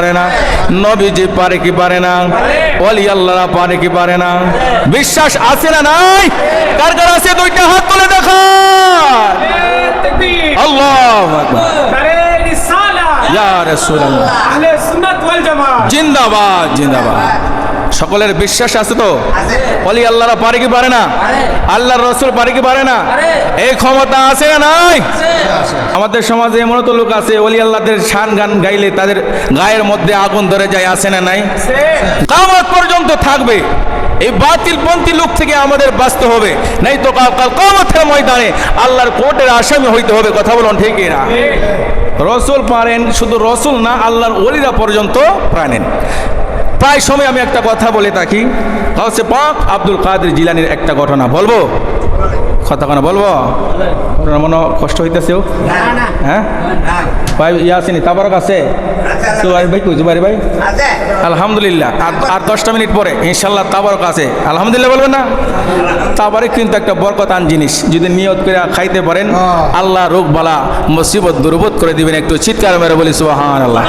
পারে না, নবীজি পারে কি পারে না, ওলি আল্লাহরা পারে কি পারে না? বিশ্বাস আছে না নাই? কার কার আছে দুইটা হাত তুলে দেখান। আল্লাহু আকবার। ইয়া রাসূলুল্লাহ। আহলে সুন্নাত ওয়াল জামাত জিন্দাবাদ জিন্দাবাদ। সকলের বিশ্বাস আছে তো? ওলি আল্লাহরা পারে কি পারে না? আল্লাহর রাসূল পারে কি পারে না? এই ক্ষমতা আছে না নাই? আমাদের সমাজে এমন তো লোক আছে ওলি আল্লাহদের শান গান গাইলে তাদের গায়ের মধ্যে আগুন ধরে যায়, আছে না নাই? কিয়ামত পর্যন্ত থাকবে। এই বাতিলপন্থী লোক থেকে আমাদের বাঁচতে হবে, নাই তো কাল কিয়ামতের ময়দানে আল্লাহর কোর্টের আসামি হইতে হবে। কথা বলুন ঠিক না? রসুল পারেন, শুধু রসুল না আল্লাহর ওলিরা পর্যন্ত পারেন। প্রায় সময় আমি একটা কথা বলে থাকি, গাউসে পাক আব্দুল কাদের জিলানির একটা ঘটনা বলবো। কথা কেন বলবো? আপনার মনে কষ্ট হইতেছে? হ্যাঁ ভাই, ইয়ে আসেনি তাবারক আছে? জুবাইর ভাই কই? জুবাইর ভাই আলহামদুলিল্লাহ। আর 10টা মিনিট পরে ইনশাল্লাহ তাবারক আছে। আলহামদুলিল্লাহ বলবেন না? তাবারক কিন্তু একটা বরকতান জিনিস, যদি নিয়ত করে খাইতে পারেন আল্লাহ রোগ বালা মুসিবত দুর্বত করে দিবেন। একটু চিৎকার মেরে বলি সুবহানাল্লাহ।